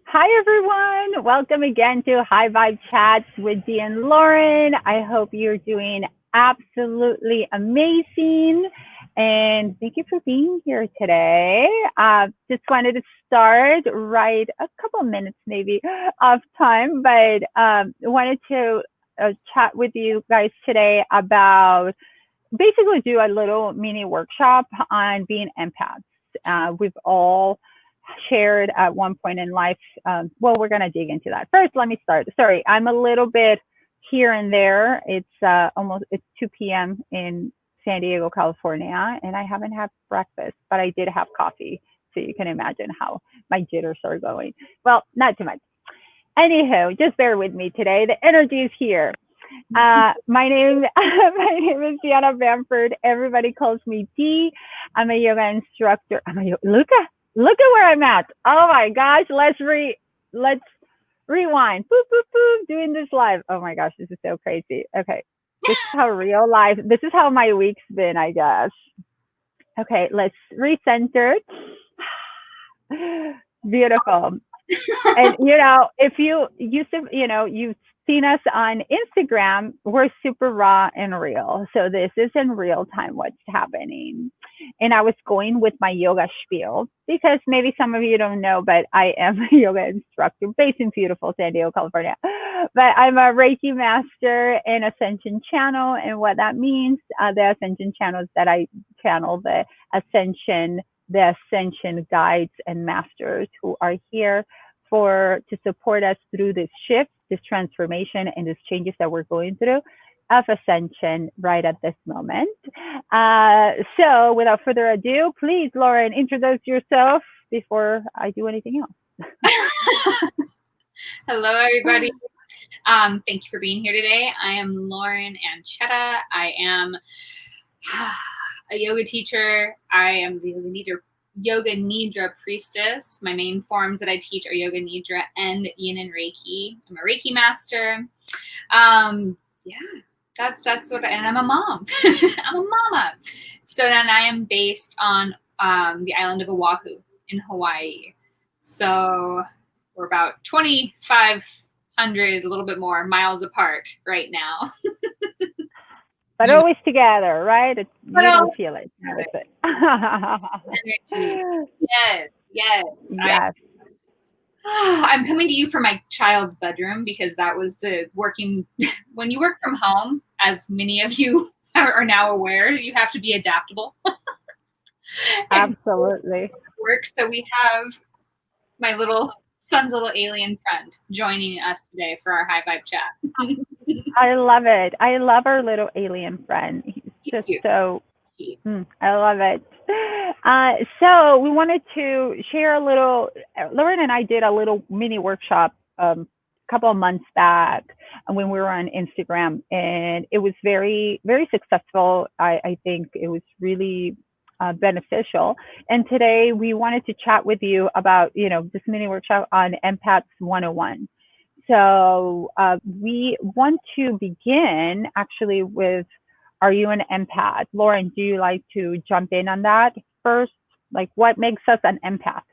Hi, everyone. Welcome again to High Vibe Chats with Dee and Lauren. I hope you're doing absolutely amazing. And thank you for being here today. Just wanted to start right a couple minutes maybe of time, but wanted to chat with you guys today about basically do a little mini workshop on being empaths. We've all shared at one point in life. Well, we're going to dig into that. First, let me start. Sorry, I'm a little bit here and there. It's 2 p.m. in San Diego, California, and I haven't had breakfast, but I did have coffee. So you can imagine how my jitters are going. Well, not too much. Anywho, just bear with me today. The energy is here. My name is Diana.c.bamford. Everybody calls me Dee. I'm a yoga instructor. Look at where I'm at. Oh my gosh, let's rewind. Boop boop boop. Doing this live. Oh my gosh, this is so crazy. Okay, this is how real life. This is how my week's been, I guess. Okay, let's recenter. Beautiful. And if you used to, you've seen us on Instagram, we're super raw and real. So this is in real time what's happening. And I was going with my yoga spiel because maybe some of you don't know, but I am a yoga instructor based in beautiful San Diego, California. But I'm a Reiki master and Ascension channel. And what that means, the Ascension channels that I channel the ascension guides and masters who are here to support us through this shift, this transformation, and these changes that we're going through of ascension right at this moment. So without further ado, please, Lauren, introduce yourself before I do anything else. Hello, everybody. Thank you for being here today. I am Lauren Anchetta. I am a yoga teacher. I am the Yoga Nidra priestess. My main forms that I teach are Yoga Nidra and Yin and Reiki. I'm a Reiki master. That's what. And I'm a mom. I'm a mama. So then I am based on the island of Oahu in Hawaii. So we're about 2,500, a little bit more miles apart right now. But always together, right? You don't feel it. Yes. I'm coming to you from my child's bedroom because that was the working. When you work from home, as many of you are now aware, you have to be adaptable. Absolutely. So we have my little son's little alien friend joining us today for our High Vibe chat. I love it. I love our little alien friend. He's just so cute. I love it. So we wanted to share a little. Lauren and I did a little mini workshop a couple of months back when we were on Instagram, and it was very, very successful. I think it was really beneficial. And today we wanted to chat with you about, this mini workshop on Empaths 101. So we want to begin actually with, are you an empath? Lauren, do you like to jump in on that first? Like, what makes us an empath?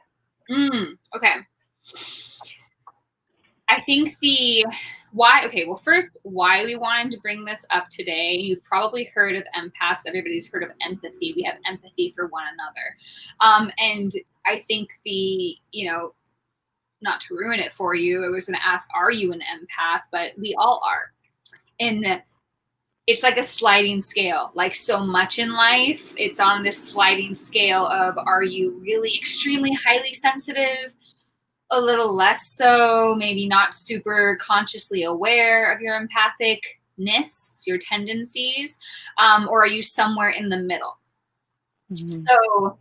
Okay. I think first, why we wanted to bring this up today. You've probably heard of empaths. Everybody's heard of empathy. We have empathy for one another. And I think not to ruin it for you, I was going to ask, are you an empath? But we all are. And it's like a sliding scale. Like so much in life, it's on this sliding scale of, are you really extremely highly sensitive? A little less so, maybe not super consciously aware of your empathicness, your tendencies, or are you somewhere in the middle? Mm-hmm. So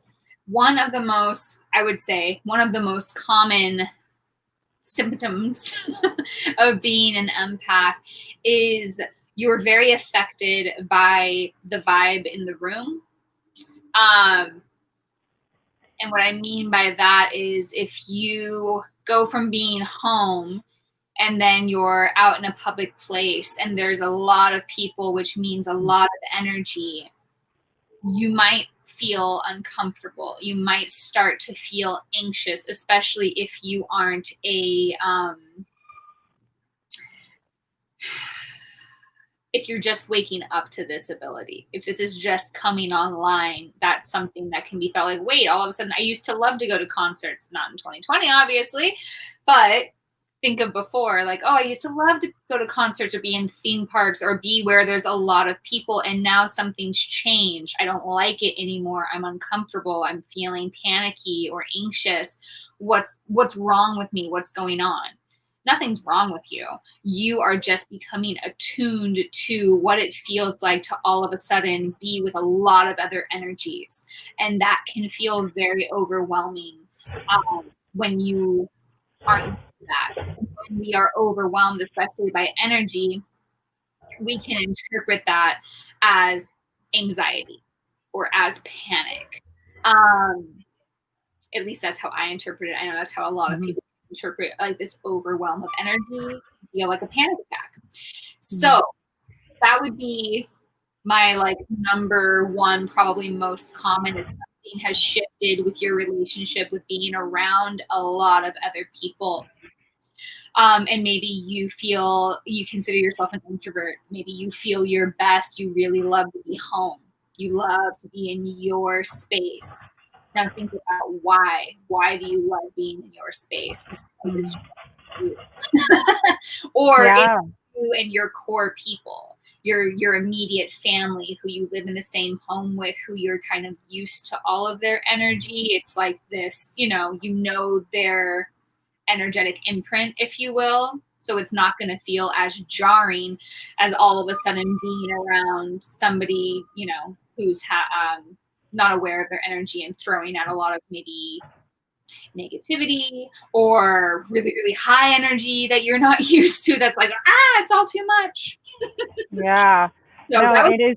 one of the most common symptoms of being an empath is you're very affected by the vibe in the room. And what I mean by that is if you go from being home and then you're out in a public place and there's a lot of people, which means a lot of energy, you might feel uncomfortable. You might start to feel anxious, especially if you aren't if you're just waking up to this ability. If this is just coming online, that's something that can be felt like, wait, all of a sudden I used to love to go to concerts, not in 2020, obviously, but think of before, like, oh, I used to love to go to concerts or be in theme parks or be where there's a lot of people, and now something's changed. I don't like it anymore. I'm uncomfortable. I'm feeling panicky or anxious. What's wrong with me? What's going on? Nothing's wrong with you. You are just becoming attuned to what it feels like to all of a sudden be with a lot of other energies. And that can feel very overwhelming when you aren't used to that. When we are overwhelmed, especially by energy, we can interpret that as anxiety or as panic. At least that's how I interpret it. I know that's how a lot of people interpret like this overwhelm of energy, feel like a panic attack. So that would be my like number one, probably most common, is something has shifted with your relationship with being around a lot of other people. And maybe you consider yourself an introvert. Maybe you feel your best. You really love to be home. You love to be in your space. Now think about why. Why do you love being in your space? Because it's you. Or Yeah. it's you and your core people, your immediate family who you live in the same home with, who you're kind of used to all of their energy. It's like this, their energetic imprint, if you will. So it's not going to feel as jarring as all of a sudden being around somebody, who's not aware of their energy and throwing out a lot of maybe negativity or really, really high energy that you're not used to. That's like, it's all too much. Yeah. So No, it is.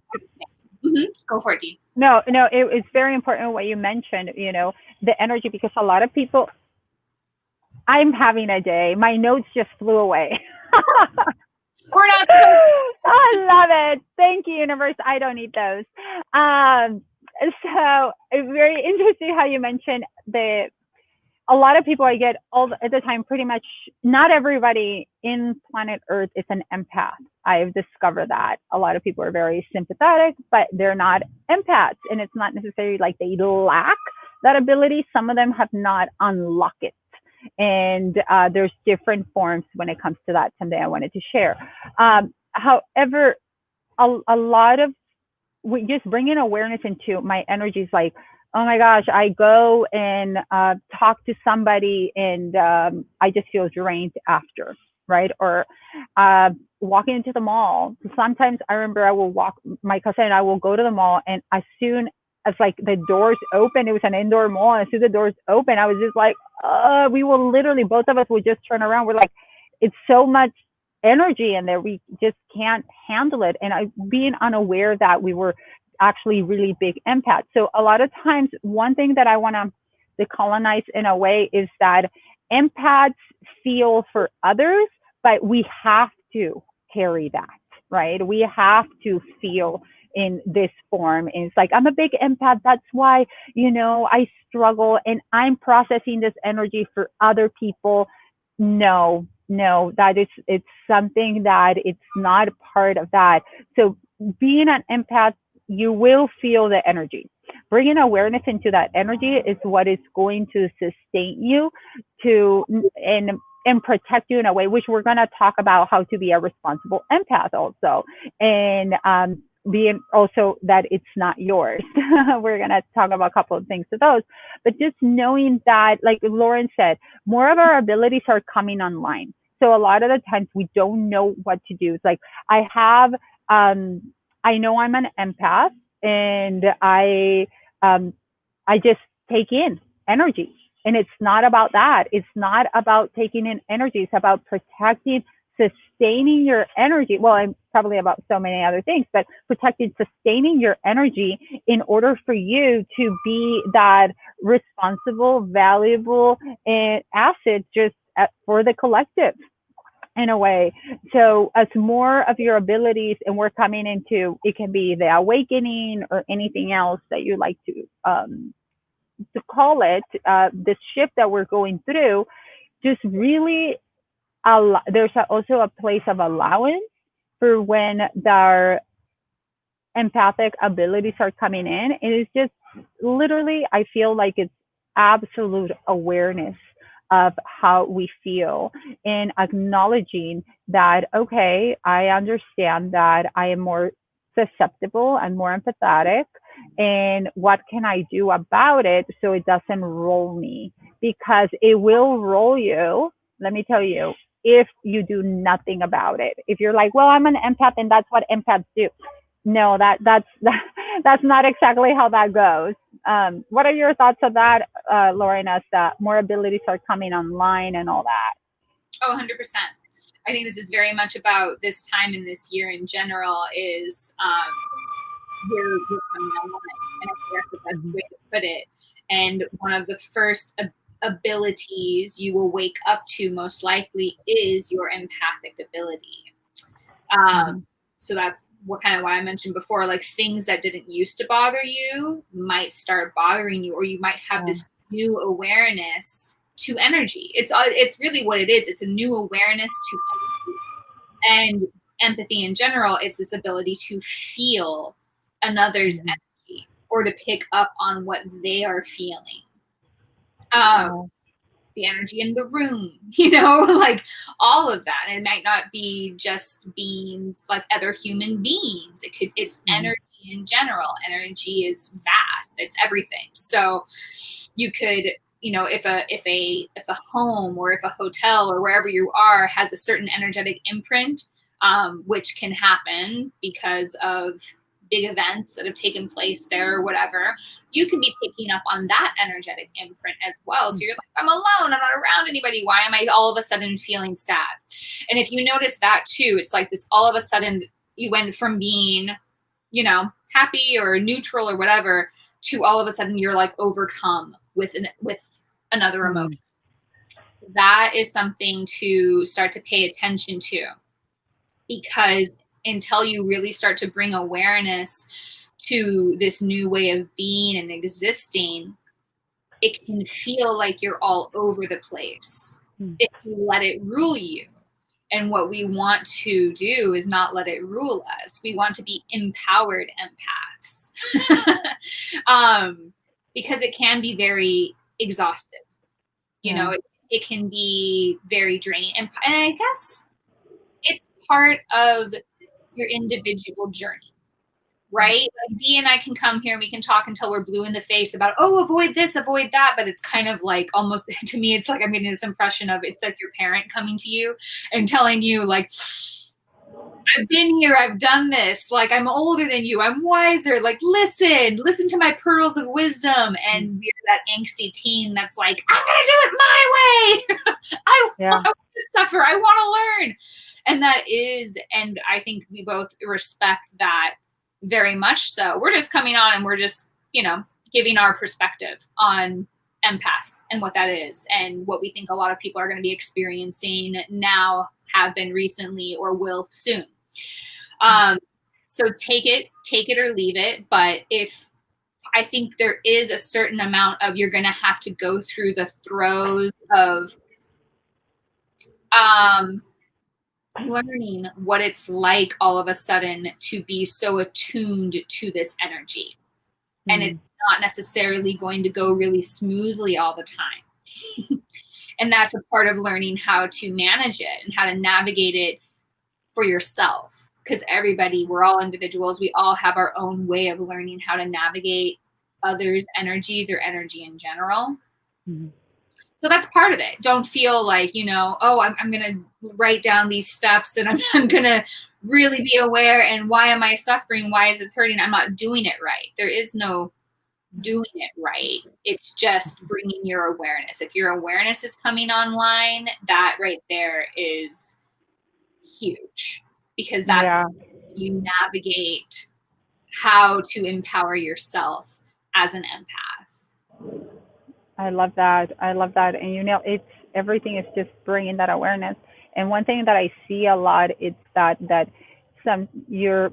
Go for it, Dean. No, it's very important what you mentioned, the energy, because a lot of people, I'm having a day. My notes just flew away. We're not. I love it. Thank you, universe. I don't need those. So it's very interesting how you mentioned a lot of people I get all the time, pretty much not everybody in planet Earth is an empath. I've discovered that a lot of people are very sympathetic, but they're not empaths. And it's not necessarily like they lack that ability. Some of them have not unlocked it. And there's different forms when it comes to that. Something I wanted to share. However, a lot of just bringing awareness into my energy is like, oh my gosh, I go and talk to somebody and I just feel drained after, right? Or walking into the mall. Sometimes I remember I will walk, my cousin and I will go to the mall, and as soon as like the doors open, it was an indoor mall, and as soon as the doors open, I was just like, we will literally, both of us would just turn around. We're like, it's so much energy in there, we just can't handle it. And being unaware that we were actually really big empaths. So a lot of times, one thing that I want to decolonize in a way is that empaths feel for others, but we have to carry that, right? We have to feel in this form. And it's like, I'm a big empath. That's why, I struggle and I'm processing this energy for other people. No, it's something that it's not part of that. So being an empath, you will feel the energy. Bringing awareness into that energy is what is going to sustain you and protect you in a way, which we're going to talk about how to be a responsible empath also. And being also that it's not yours. We're going to talk about a couple of things to those, but just knowing that, like Lauren said, more of our abilities are coming online. So a lot of the times we don't know what to do. It's like, I know I'm an empath, and I just take in energy. And it's not about that. It's not about taking in energy. It's about protecting, sustaining your energy. Well, I'm probably about so many other things, but protecting, sustaining your energy in order for you to be that responsible, valuable asset just for the collective. in a way. So as more of your abilities, and we're coming into, it can be the awakening or anything else that you like to call it, this shift that we're going through, just really, there's also a place of allowance for when their empathic abilities are coming in. It is just literally, I feel like it's absolute awareness of how we feel and acknowledging that, okay, I understand that I am more susceptible and more empathetic. And what can I do about it so it doesn't roll me? Because it will roll you, let me tell you, if you do nothing about it. If you're like, well, I'm an empath and that's what empaths do. No, that's not exactly how that goes. What are your thoughts on that, Lauren, as more abilities are coming online and all that? Oh, 100%. I think this is very much about this time in this year in general is we're coming online. And I think that's the best way to put it. And one of the first abilities you will wake up to most likely is your empathic ability. So that's what kind of why I mentioned before, like things that didn't used to bother you might start bothering you, or you might have this new awareness to energy. It's really what it is. It's a new awareness to energy. And empathy in general, it's this ability to feel another's energy or to pick up on what they are feeling. The energy in the room, like all of that. And it might not be just beings, like other human beings. It's energy in general. Energy is vast. It's everything. So you could, if a home or if a hotel or wherever you are has a certain energetic imprint, which can happen because of big events that have taken place there or whatever, you can be picking up on that energetic imprint as well. So you're like, I'm alone, I'm not around anybody. Why am I all of a sudden feeling sad? And if you notice that too, it's like this, all of a sudden you went from being, happy or neutral or whatever, to all of a sudden you're like overcome with another emotion. That is something to start to pay attention to, because until you really start to bring awareness to this new way of being and existing, it can feel like you're all over the place if you let it rule you. And what we want to do is not let it rule us. We want to be empowered empaths. Because it can be very exhaustive. It can be very draining. And I guess it's part of your individual journey, right? Like Dee and I can come here and we can talk until we're blue in the face about, avoid this, avoid that. But it's kind of like almost, to me, it's like I'm getting this impression of it's like your parent coming to you and telling you like, I've been here, I've done this, like I'm older than you, I'm wiser, like listen to my pearls of wisdom. And we're that angsty teen that's like, I'm gonna do it my way. I want to suffer, I want to learn. And that is, and I think we both respect that very much so. We're just coming on and we're just, giving our perspective on empaths and what that is and what we think a lot of people are going to be experiencing now, have been recently, or will soon. So take it or leave it. But I think there is a certain amount of, you're going to have to go through the throes of learning what it's like all of a sudden to be so attuned to this energy. And it's not necessarily going to go really smoothly all the time. And that's a part of learning how to manage it and how to navigate it for yourself. Because we're all individuals. We all have our own way of learning how to navigate others' energies or energy in general. So that's part of it. Don't feel like, I'm going to write down these steps and I'm going to really be aware. And why am I suffering? Why is this hurting? I'm not doing it right. There is no doing it right. It's just bringing your awareness. If your awareness is coming online, that right there is huge, because that's how you navigate how to empower yourself as an empath. I love that. And it's everything is just bringing that awareness. And one thing that I see a lot is that some you're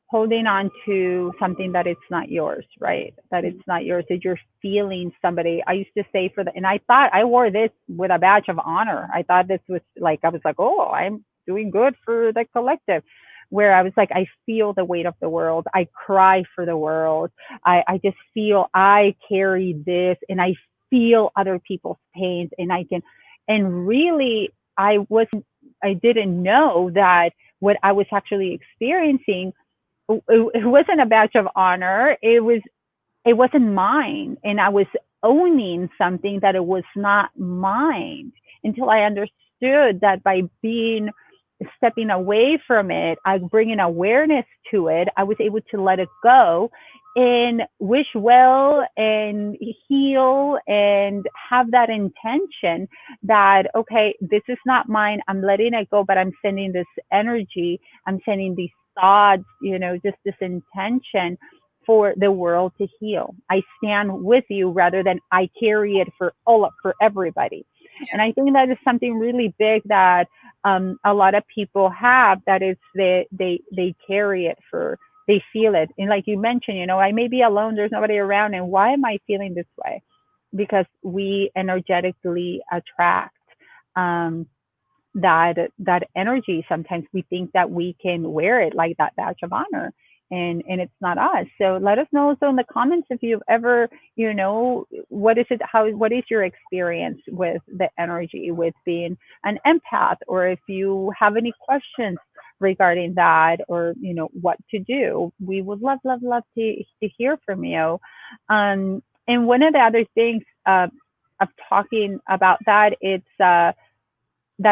holding on to something that it's not yours, right? That it's not yours, that you're feeling somebody. I used to say for the, and I thought I wore this with a badge of honor. I thought this was like, I was like, oh, I'm doing good for the collective. Where I was like, I feel the weight of the world. I cry for the world. I just feel I carry this and I feel other people's pains and I can, and really, I didn't know that what I was actually experiencing, it wasn't a badge of honor. It wasn't mine, and I was owning something that it was not mine until I understood that by being stepping away from it, I bringing awareness to it, I was able to let it go and wish well and heal and have that intention that, okay, this is not mine. I'm letting it go, but I'm sending this energy. I'm sending these thoughts, just this intention for the world to heal. I stand with you rather than I carry it for everybody. Yeah. And I think that is something really big that a lot of people have. That is they carry it for, they feel it. And like you mentioned, I may be alone. There's nobody around, and why am I feeling this way? Because we energetically attract that energy. Sometimes we think that we can wear it like that badge of honor, and it's not us. So let us know also in the comments if you've ever, what is it, what is your experience with the energy, with being an empath, or if you have any questions regarding that, or what to do. We would love to hear from you. And one of the other things of talking about that, it's that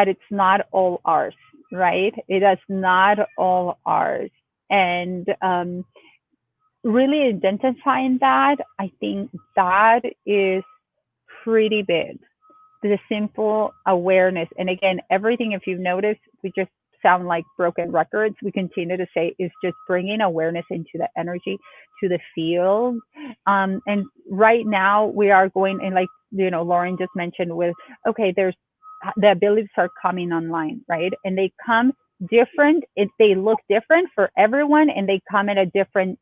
it's not all ours, right? It is not all ours. And really identifying that, I think that is pretty big. The simple awareness. And again, everything, if you've noticed, we just sound like broken records. We continue to say is just bringing awareness into the energy, to the field. And right now we are going, and like, Lauren just mentioned with, okay, there's the abilities are coming online, right? And they come different. They look different for everyone, and they come at a different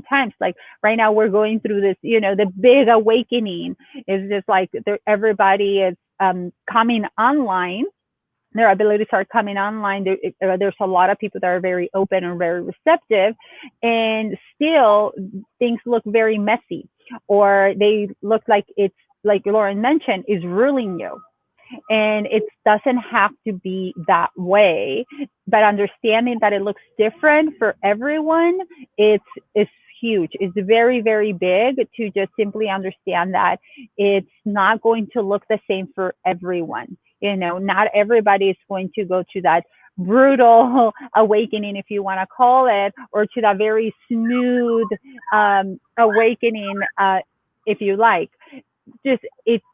times. Like right now we're going through this, the big awakening is just like everybody is coming online. Their abilities are coming online. There's a lot of people that are very open and very receptive, and still things look very messy, or they look like it's, like Lauren mentioned, is ruling you. And it doesn't have to be that way, but understanding that it looks different for everyone, it's huge. It's very, very big to just simply understand that it's not going to look the same for everyone. Not everybody is going to go to that brutal awakening, if you want to call it, or to that very smooth awakening, if you like. Just it's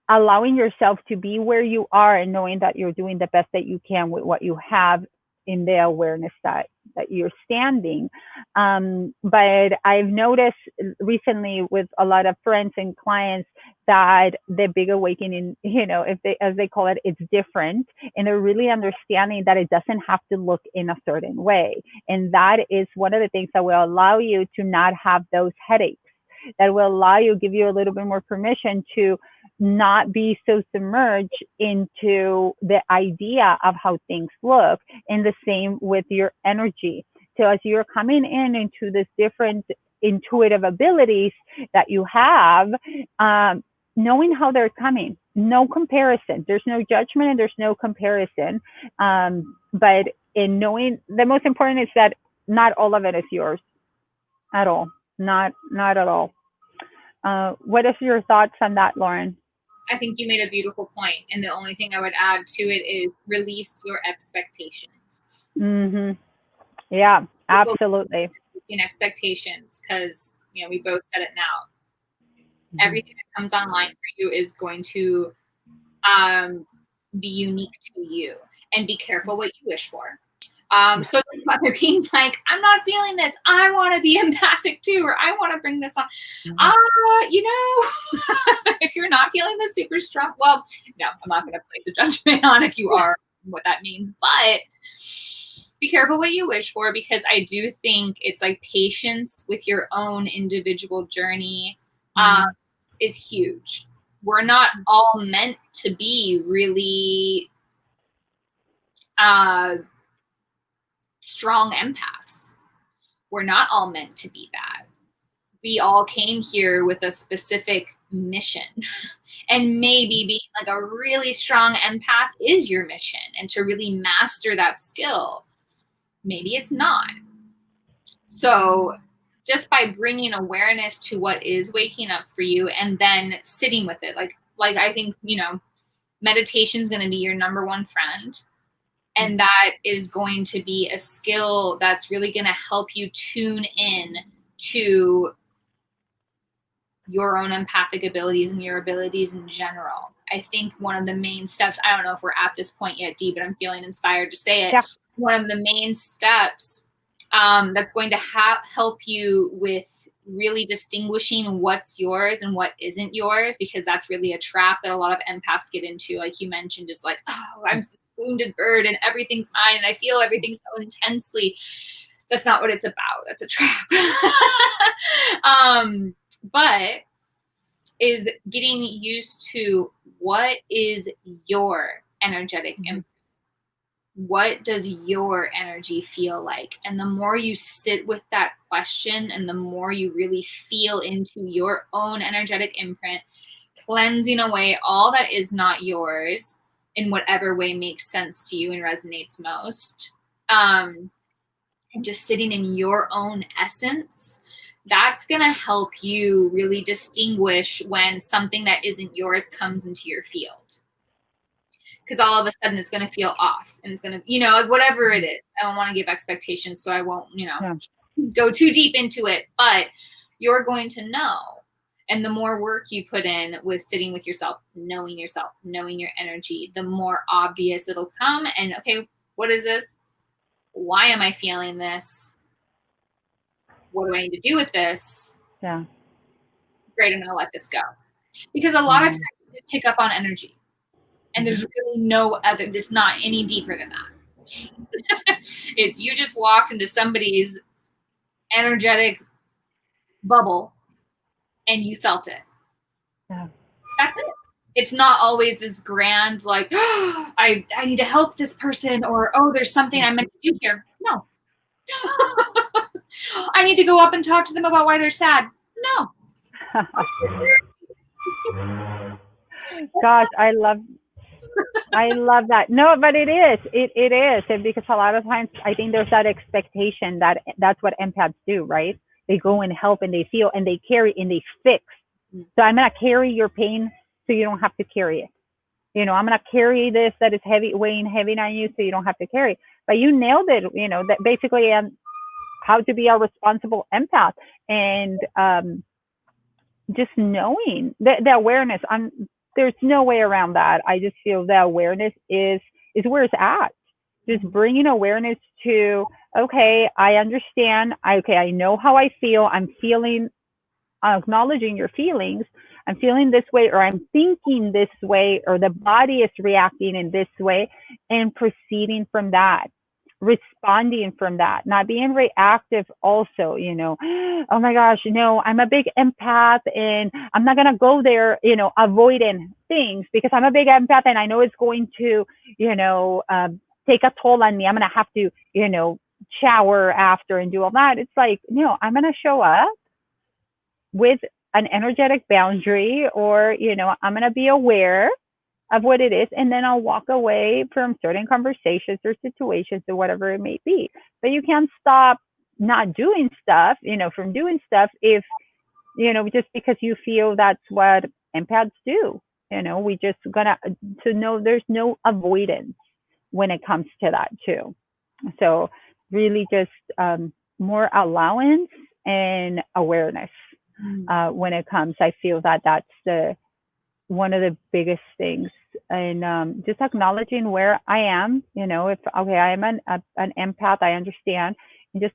allowing yourself to be where you are and knowing that you're doing the best that you can with what you have in the awareness that you're standing. But I've noticed recently with a lot of friends and clients that the big awakening, if they, as they call it, it's different. And they're really understanding that it doesn't have to look in a certain way. And that is one of the things that will allow you to not have those headaches, that will allow you, give you a little bit more permission to not be so submerged into the idea of how things look. And the same with your energy. So as you're coming into this different intuitive abilities that you have, knowing how they're coming, no comparison. There's no judgment and there's no comparison. But in knowing, the most important is that not all of it is yours at all. Not at all. What is your thoughts on that, Lauren? I think you made a beautiful point, and the only thing I would add to it is release your expectations. Mm-hmm. Yeah, absolutely. Releasing expectations, because we both said it now. Mm-hmm. Everything that comes online for you is going to be unique to you, and be careful what you wish for. So whether being like, I'm not feeling this, I want to be empathic too, or I want to bring this on. If you're not feeling this super strong, well, no, I'm not going to place a judgment on if you are what that means, but be careful what you wish for, because I do think it's like patience with your own individual journey is huge. We're not all meant to be really strong empaths. We're not all meant to be that. We all came here with a specific mission. And maybe being like a really strong empath is your mission, and to really master that skill. Maybe it's not. So just by bringing awareness to what is waking up for you and then sitting with it, like I think, you know, meditation is going to be your number one friend. And that is going to be a skill that's really going to help you tune in to your own empathic abilities and your abilities in general. I think one of the main steps, I don't know if we're at this point yet, Dee, but I'm feeling inspired to say it. Yeah. One of the main steps that's going to help you with really distinguishing what's yours and what isn't yours, because that's really a trap that a lot of empaths get into. Like you mentioned, is like, oh, I'm a wounded bird and everything's mine and I feel everything so intensely. That's not what it's about. That's a trap. But is getting used to what is your energetic imprint. What does your energy feel like? And the more you sit with that question and the more you really feel into your own energetic imprint, cleansing away all that is not yours in whatever way makes sense to you and resonates most, and just sitting in your own essence, that's going to help you really distinguish when something that isn't yours comes into your field. Because all of a sudden it's going to feel off, and it's going to, you know, like whatever it is. I don't want to give expectations, so I won't, you know, go too deep into it, but you're going to know. And the more work you put in with sitting with yourself, knowing your energy, the more obvious it'll come. And okay, what is this? Why am I feeling this? What do I need to do with this? Yeah. Great, I'm going to let this go. Because a lot of times you just pick up on energy. And there's really no other, it's not any deeper than that. It's you just walked into somebody's energetic bubble and you felt it. Yeah. That's it. It's not always this grand, like, oh, I need to help this person, or, oh, there's something I'm meant to do here. No. I need to go up and talk to them about why they're sad. No. Gosh, I love that. No, but it is. It is. And because a lot of times I think there's that expectation that that's what empaths do, right? They go and help and they feel and they carry and they fix. So I'm going to carry your pain so you don't have to carry it. You know, I'm going to carry this that is heavy, weighing heavy on you so you don't have to carry it. But you nailed it, you know, that basically how to be a responsible empath, and just knowing the awareness. There's no way around that. I just feel the awareness is where it's at. Just bringing awareness to, okay, I understand. I know how I feel. I'm feeling, acknowledging your feelings. I'm feeling this way, or I'm thinking this way, or the body is reacting in this way, and proceeding from that, responding from that, not being reactive also, you know, oh my gosh, you know, I'm a big empath and I'm not going to go there, you know, avoiding things because I'm a big empath and I know it's going to, you know, take a toll on me. I'm going to have to, you know, shower after and do all that. It's like, no, I'm going to show up with an energetic boundary, or, you know, I'm going to be aware of what it is, and then I'll walk away from certain conversations or situations or whatever it may be. But you can't stop not doing stuff, you know, from doing stuff if, you know, just because you feel that's what empaths do. You know, we just gonna to know there's no avoidance when it comes to that too. So really just more allowance and awareness when it comes. I feel that that's one of the biggest things, and just acknowledging where I am. You know, if okay, I am an empath, I understand, and just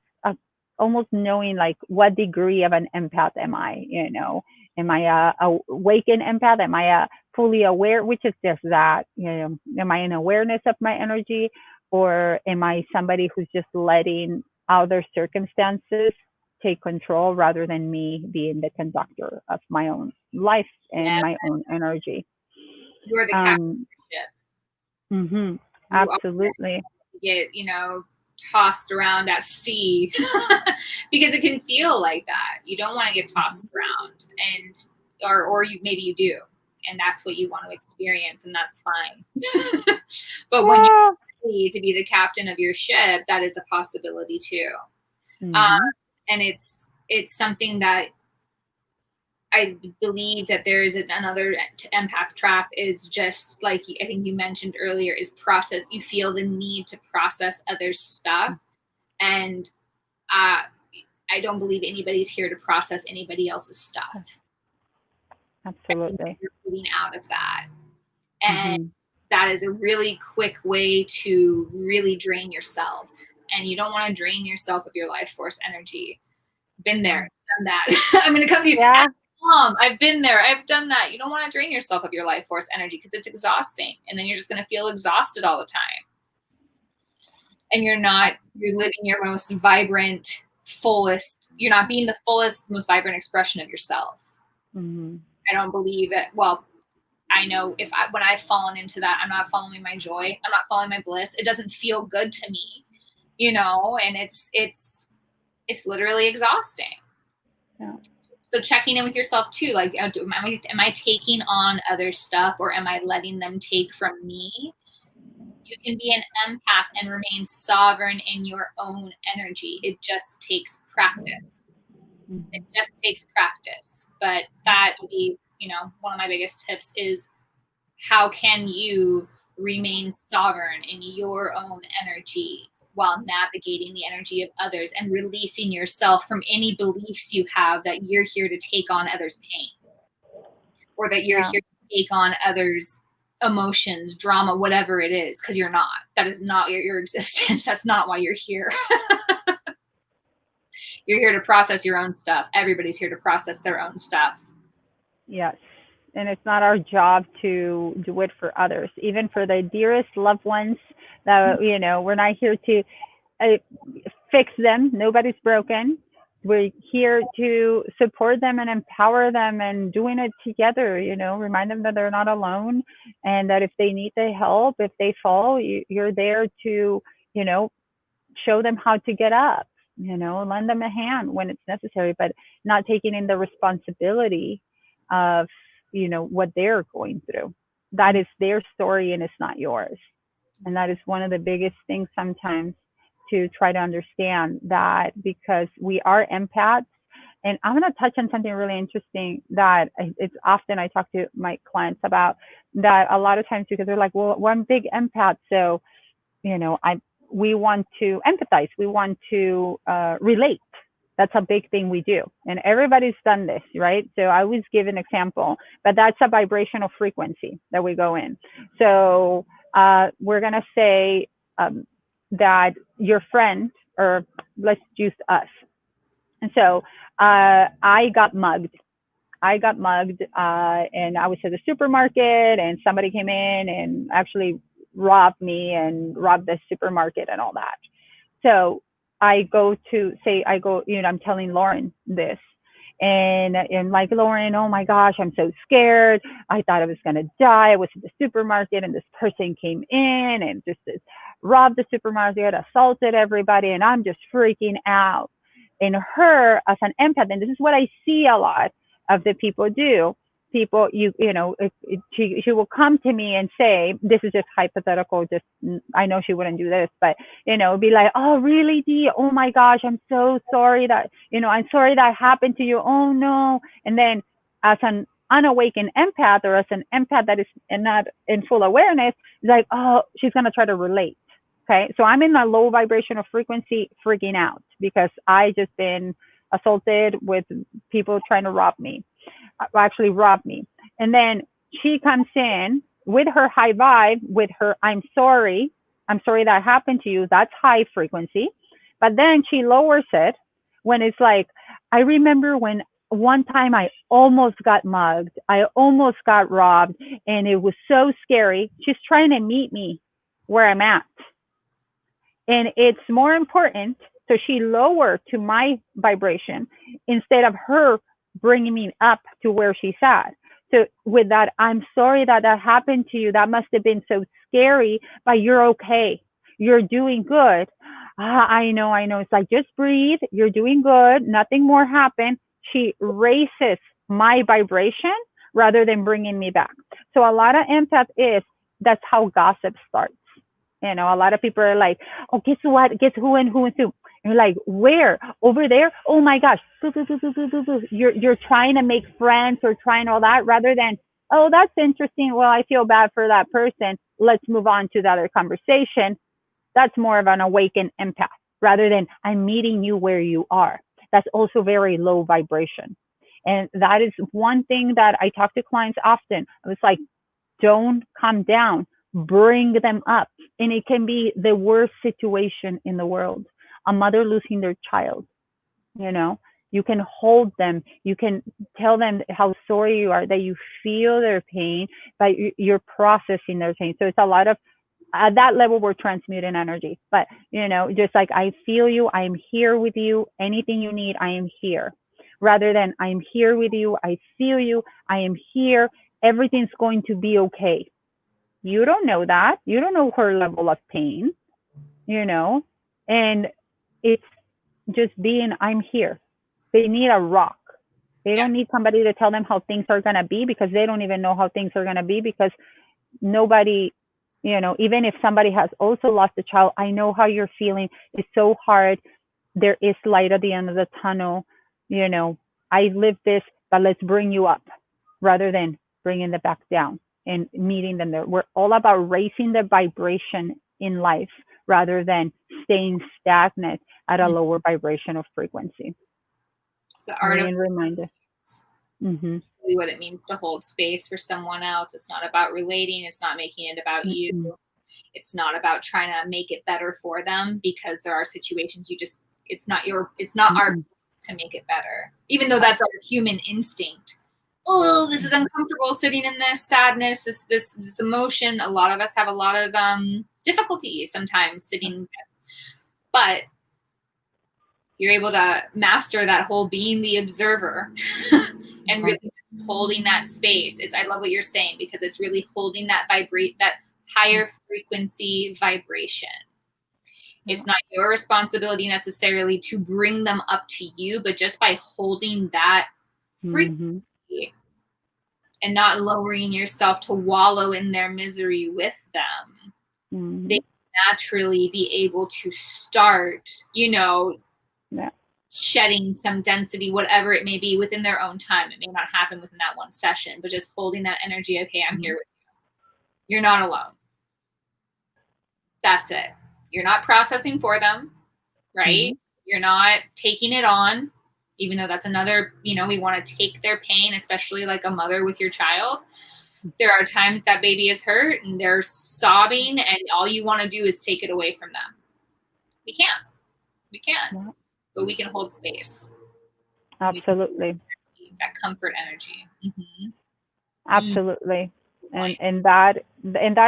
almost knowing like what degree of an empath am I? You know, am I a awakened empath? Am I a fully aware, which is just that, am I in awareness of my energy, or am I somebody who's just letting other circumstances take control rather than me being the conductor of my own life and Yeah, my own energy? you're the captain Um, of the ship. mm-hmm, You are absolutely. get, tossed around at sea because it can feel like that. You don't want to get tossed around, and or you maybe you do, and that's what you want to experience, and that's fine. But when Yeah. you're ready to be the captain of your ship, that is a possibility too. Mm-hmm. And it's something that I believe that there is another empath trap, is just like I think you mentioned earlier, is process. You feel the need to process other stuff. And I don't believe anybody's here to process anybody else's stuff. I think Absolutely. you're moving out of that. And Mm-hmm. that is a really quick way to really drain yourself. And you don't want to drain yourself of your life force energy. Been there, done that. I'm going to come to you. Yeah. Mom, I've been there. I've done that. You don't want to drain yourself of your life force energy because it's exhausting. And then you're just going to feel exhausted all the time. And you're living your most vibrant, fullest, you're not being the fullest, most vibrant expression of yourself. Mm-hmm. I don't believe it. Well, I know when I've fallen into that, I'm not following my joy. I'm not following my bliss. It doesn't feel good to me, and it's literally exhausting. Yeah. So checking in with yourself too, like, am I taking on other stuff, or am I letting them take from me? You can be an empath and remain sovereign in your own energy. It just takes practice. Mm-hmm. It just takes practice. But that would be, one of my biggest tips is, how can you remain sovereign in your own energy while navigating the energy of others and releasing yourself from any beliefs you have that you're here to take on others' pain, or that you're here to take on others' emotions, drama, whatever it is, because you're not. That is not your existence. That's not why you're here. You're here to process your own stuff. Everybody's here to process their own stuff. Yes. And it's not our job to do it for others, even for the dearest loved ones that, we're not here to fix them. Nobody's broken. We're here to support them and empower them and doing it together, remind them that they're not alone, and that if they need the help, if they fall, you're there to, show them how to get up, lend them a hand when it's necessary, but not taking in the responsibility of, what they're going through. That is their story and it's not yours. And that is one of the biggest things sometimes, to try to understand that, because we are empaths. And I'm going to touch on something really interesting that it's often I talk to my clients about, that a lot of times, because they're like, well, I'm big empath. So, we want to empathize. We want to relate. That's a big thing we do. And everybody's done this, right? So I always give an example, but that's a vibrational frequency that we go in. So we're going to say that your friend, or let's use us. And so I got mugged. And I was at the supermarket, and somebody came in and actually robbed me and robbed the supermarket and all that. So I go to say, I'm telling Lauren this. And like, Lauren, oh my gosh, I'm so scared. I thought I was going to die. I was at the supermarket and this person came in and just robbed the supermarket, assaulted everybody, and I'm just freaking out. And her, as an empath, and this is what I see a lot of the people do, she will come to me and say, this is just hypothetical, just, I know she wouldn't do this, but, be like, oh, really, Dee? Oh my gosh, I'm so sorry that, I'm sorry that happened to you. Oh no. And then as an unawakened empath, or as an empath that is not in full awareness, like, oh, she's going to try to relate. Okay. So I'm in a low vibrational frequency, freaking out because I just been assaulted with people trying to rob me. And then she comes in with her high vibe, with her, I'm sorry that happened to you. That's high frequency. But then she lowers it when it's like, I remember when one time I almost got mugged. I almost got robbed, and it was so scary. She's trying to meet me where I'm at. And it's more important. So she lowered to my vibration instead of her bringing me up to where she's at. So with that, I'm sorry that that happened to you. That must have been so scary, but you're okay. You're doing good. I know, I know. It's like, just breathe. You're doing good. Nothing more happened. She raises my vibration rather than bringing me back. So a lot of empath is, that's how gossip starts. You know, a lot of people are like, oh, guess what? Guess who and who and who. And you're like, where? Over there? Oh my gosh. You're trying to make friends or trying all that rather than, oh, that's interesting. Well, I feel bad for that person. Let's move on to the other conversation. That's more of an awakened empath rather than, I'm meeting you where you are. That's also very low vibration. And that is one thing that I talk to clients often. I was like, don't come down, bring them up. And it can be the worst situation in the world. A mother losing their child, you know, you can hold them. You can tell them how sorry you are, that you feel their pain, but you're processing their pain. So it's a lot of, at that level, we're transmuting energy. But, you know, just like, I feel you, I am here with you. Anything you need, I am here. Rather than, I'm here with you, I feel you, I am here. Everything's going to be okay. You don't know that. You don't know her level of pain, you know, and it's just being, I'm here. They need a rock. They don't need somebody to tell them how things are going to be, because they don't even know how things are going to be, because nobody, you know, even if somebody has also lost a child, I know how you're feeling. It's so hard. There is light at the end of the tunnel. You know, I lived this, but let's bring you up rather than bringing them back down and meeting them there. We're all about raising the vibration in life rather than staying stagnant at a lower vibrational frequency. It's the art of reminder. Mm-hmm. What it means to hold space for someone else. It's not about relating. It's not making it about you. It's not about trying to make it better for them, because there are situations it's not our place to make it better, even though that's our human instinct. Oh, this is uncomfortable sitting in this sadness, this emotion. A lot of us have a lot of difficulty sometimes sitting, but you're able to master that whole being the observer and really holding that space. I love what you're saying, because it's really holding that that higher frequency vibration. It's not your responsibility necessarily to bring them up to you, but just by holding that frequency and not lowering yourself to wallow in their misery with them, they naturally be able to start, you know, shedding some density, whatever it may be, within their own time. It may not happen within that one session, but just holding that energy of, hey, I'm here with you. You're not alone. That's it. You're not processing for them, right? You're not taking it on, even though that's another, you know, we want to take their pain, especially like a mother with your child. There are times that baby is hurt and they're sobbing, and all you want to do is take it away from them. We can't. But we can hold space. Absolutely. That comfort energy. Absolutely. And that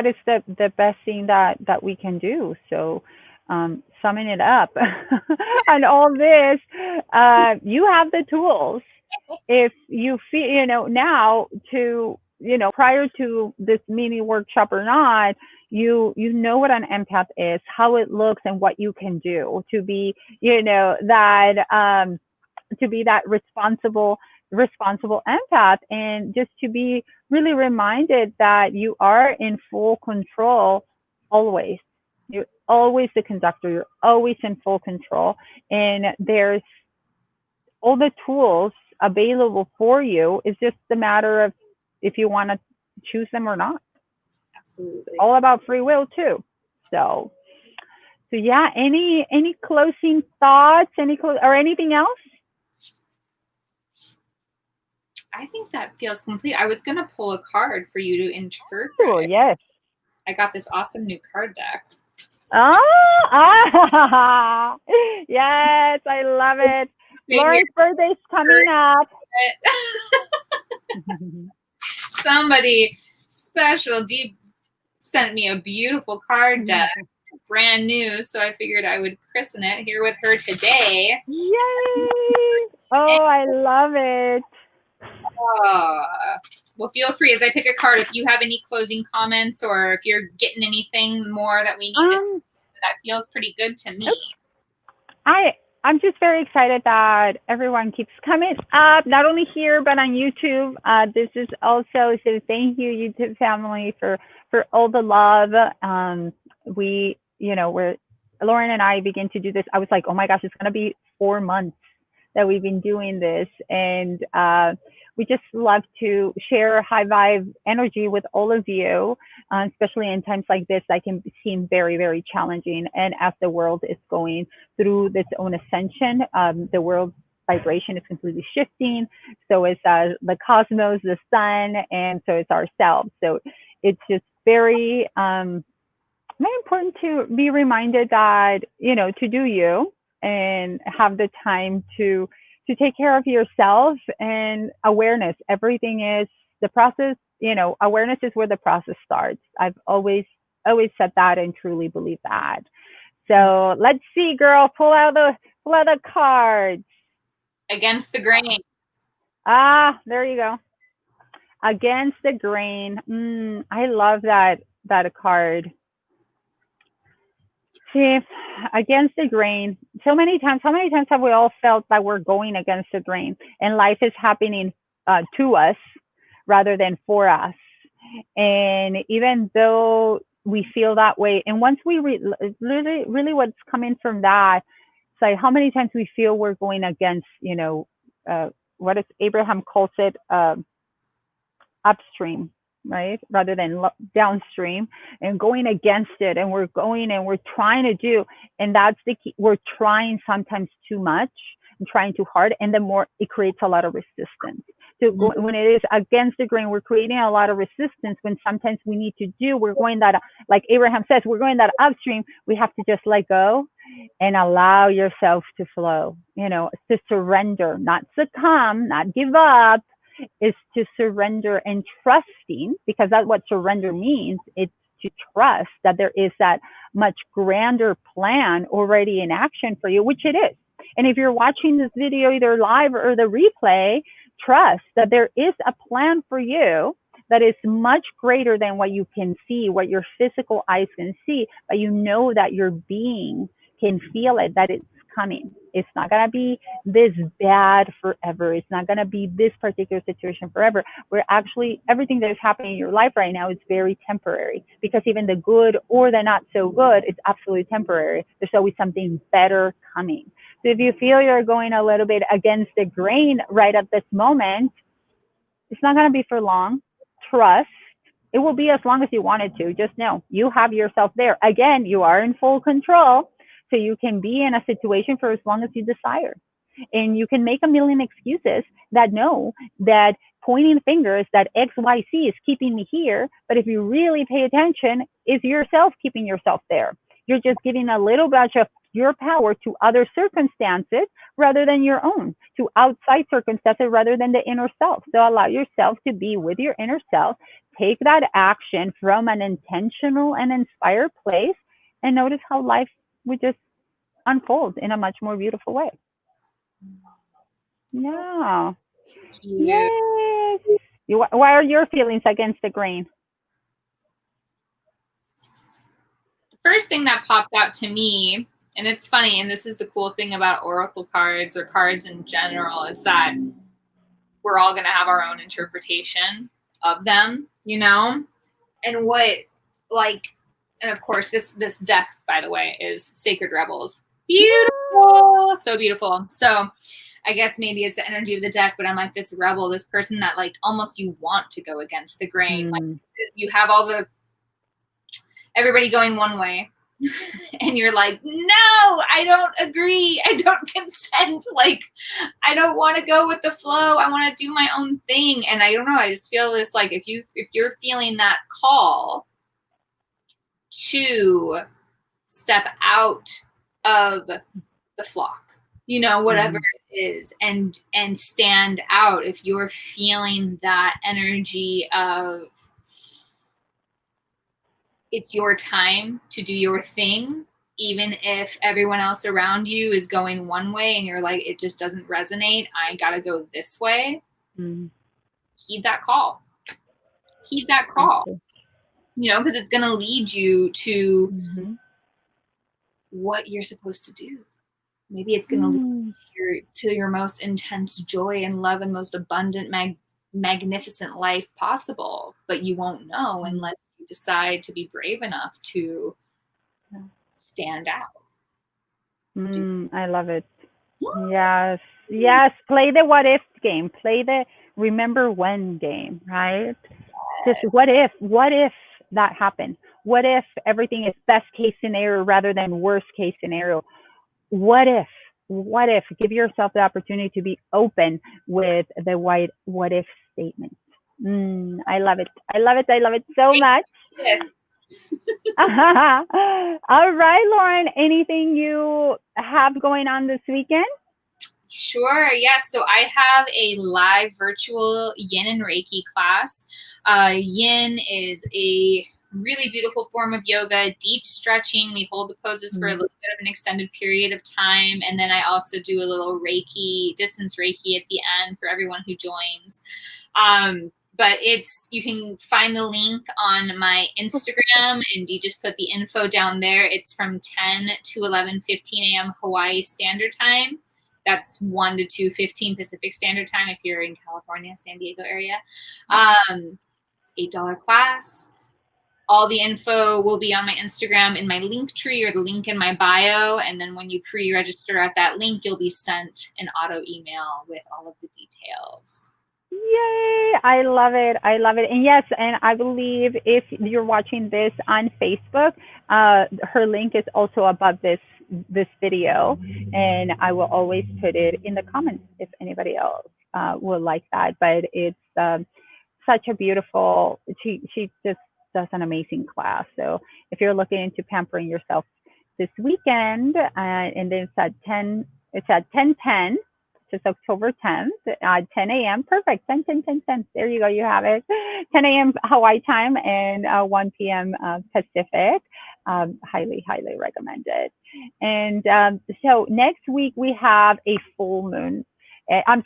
is the best thing that we can do. So summing it up and all this, you have the tools. If you feel, you know, now to, you know, prior to this mini workshop or not, you know what an empath is, how it looks, and what you can do to be, you know, that to be that responsible empath, and just to be really reminded that you are in full control always. You're always the conductor. You're always in full control, and there's all the tools available for you. It's just a matter of if you want to choose them or not. Absolutely. All about free will too. So yeah. Any closing thoughts? Or anything else? I think that feels complete. I was gonna pull a card for you to interpret. Oh, yes. I got this awesome new card deck. Yes, I love it. Lauren's birthday's coming up. Somebody special deep sent me a beautiful card deck, brand new, so I figured I would christen it here with her today. Yay! Oh, I love it. Well, feel free as I pick a card if you have any closing comments or if you're getting anything more that we need to say. That feels pretty good to me. I'm just very excited that everyone keeps coming up, not only here, but on YouTube. This is also, so thank you, YouTube family, for all the love. We're, Lauren and I begin to do this. I was like, oh my gosh, it's going to be 4 months that we've been doing this. And we just love to share high vibe energy with all of you, especially in times like this that can seem very, very challenging. And as the world is going through its own ascension, the world's vibration is completely shifting. So is the cosmos, the sun, and so it's ourselves. So it's just very, very important to be reminded that, to do you and have the time to take care of yourself, and awareness. Everything is the process. Awareness is where the process starts. I've always said that and truly believe that. So let's see, girl, pull out the cards. Against the grain. There you go. Against the grain. I love that card. See, against the grain. So many times, how many times have we all felt that we're going against the grain and life is happening to us rather than for us? And even though we feel that way, and once we really what's coming from that, it's like how many times we feel we're going against, what is Abraham calls it, upstream, right? Rather than downstream, and going against it. And we're going and we're trying to do, and that's the key. We're trying sometimes too much and trying too hard. And the more it creates a lot of resistance. So when it is against the grain, we're creating a lot of resistance when sometimes we need to we're going that, like Abraham says, we're going that upstream. We have to just let go and allow yourself to flow, to surrender, not succumb, not give up, is to surrender and trusting, because that's what surrender means. It's to trust that there is that much grander plan already in action for you, which it is. And if you're watching this video either live or the replay, trust that there is a plan for you that is much greater than what you can see, what your physical eyes can see, but that your being can feel it, that it's coming. It's not going to be this bad forever. It's not going to be this particular situation forever. Where actually everything that is happening in your life right now is very temporary, because even the good or the not so good is absolutely temporary. There's always something better coming. So if you feel you're going a little bit against the grain right at this moment, it's not going to be for long. Trust. It will be as long as you want it to. Just know you have yourself there. Again, you are in full control. So you can be in a situation for as long as you desire. And you can make a million excuses that pointing fingers that XYZ is keeping me here. But if you really pay attention, it's yourself keeping yourself there. You're just giving a little bit of your power to other circumstances rather than your own, to outside circumstances rather than the inner self. So allow yourself to be with your inner self. Take that action from an intentional and inspired place, and notice how life would just unfold in a much more beautiful way. Yeah. Yes. Why are your feelings against the grain? The first thing that popped out to me, and it's funny, and this is the cool thing about oracle cards or cards in general, is that we're all going to have our own interpretation of them, and and of course this deck, by the way, is Sacred Rebels. Beautiful. So beautiful. So I guess maybe it's the energy of the deck, but I'm like this rebel, this person that like almost you want to go against the grain. Like you have everybody going one way and you're like, no, I don't agree. I don't consent. Like, I don't want to go with the flow. I want to do my own thing. And I don't know. I just feel this, like, if you're feeling that call to step out of the flock, whatever is, and stand out. If you're feeling that energy of it's your time to do your thing, even if everyone else around you is going one way and you're like, it just doesn't resonate, I gotta go this way. Heed that call. Heed that call. You know, because it's gonna lead you to what you're supposed to do. Maybe it's gonna lead to your most intense joy and love and most abundant, magnificent life possible. But you won't know unless you decide to be brave enough to stand out. I love it. Yes. Yes. Play the what if game. Play the remember when game, right? Just what if that happened? What if everything is best case scenario rather than worst case scenario? What if? Give yourself the opportunity to be open with the what if statement. I love it. I love it. I love it so much. Yes. All right, Lauren, anything you have going on this weekend? Sure. Yes. So I have a live virtual Yin and Reiki class. Yin is a really beautiful form of yoga, deep stretching. We hold the poses for a little bit of an extended period of time. And then I also do a little Reiki, distance Reiki at the end for everyone who joins. But you can find the link on my Instagram, and you just put the info down there. It's from 10 to 11:15 a.m. Hawaii Standard Time. That's 1 to 2:15 Pacific Standard Time if you're in California, San Diego area. It's $8 class. All the info will be on my Instagram in my link tree or the link in my bio. And then when you pre-register at that link, you'll be sent an auto email with all of the details. Yay! I love it. I love it. And yes, and I believe if you're watching this on Facebook, her link is also above this video, and I will always put it in the comments if anybody else will like that. But it's such a beautiful. She just does an amazing class. So if you're looking into pampering yourself this weekend, and then it's at 10. It's at 10:10. It's October 10th at 10 a.m. Perfect. 10, 10, 10, 10. There you go. You have it. 10 a.m. Hawaii time and 1 p.m. Pacific. Highly, highly recommended. And so next week we have a full moon. A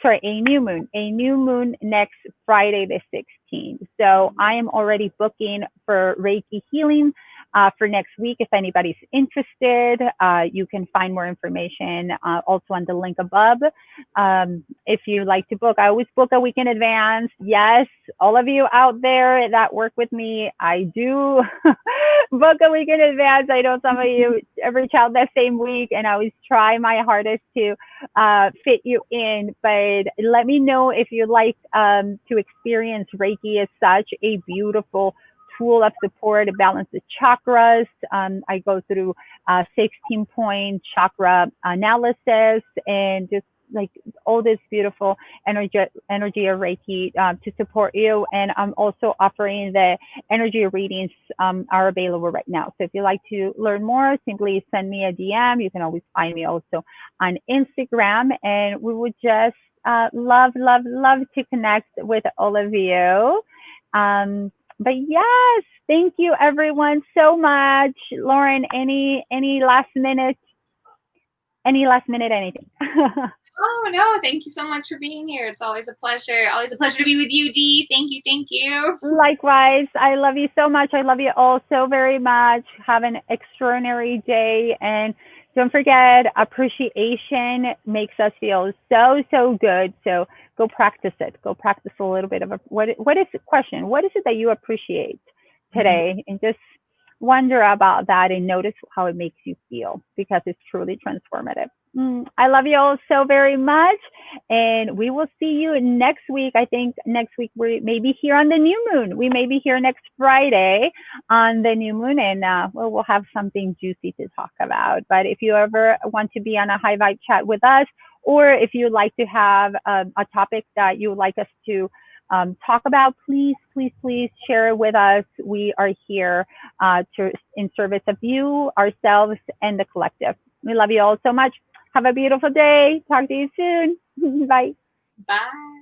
new moon. A new moon next Friday, the 16th. So I am already booking for Reiki healing for next week. If anybody's interested, you can find more information also on the link above. If you like to book, I always book a week in advance. Yes, all of you out there that work with me, I do book a week in advance. I know some of you reach out that same week, and I always try my hardest to fit you in. But let me know if you'd like to experience Reiki as such a beautiful tool of support to balance the chakras. I go through 16-point chakra analysis and just like all this beautiful energy of Reiki to support you. And I'm also offering the energy readings are available right now. So if you'd like to learn more, simply send me a DM. You can always find me also on Instagram, and we would just love to connect with all of you. But yes, thank you everyone so much. Lauren, any last minute anything? Oh no, thank you so much for being here. It's always a pleasure. Always a pleasure to be with you, Dee. Thank you, thank you. Likewise, I love you so much. I love you all so very much. Have an extraordinary day, and don't forget, appreciation makes us feel so good. So go practice it. Go practice a little bit of what is the question? What is it that you appreciate today? And just wonder about that and notice how it makes you feel, because it's truly transformative. I love you all so very much, and we will see you next week. I think next week we may be here on the new moon. We may be here next Friday on the new moon, and we'll have something juicy to talk about. But if you ever want to be on a high vibe chat with us, or if you'd like to have a topic that you would like us to talk about, please share it with us. We are here in service of you, ourselves, and the collective. We love you all so much. Have a beautiful day. Talk to you soon. Bye. Bye.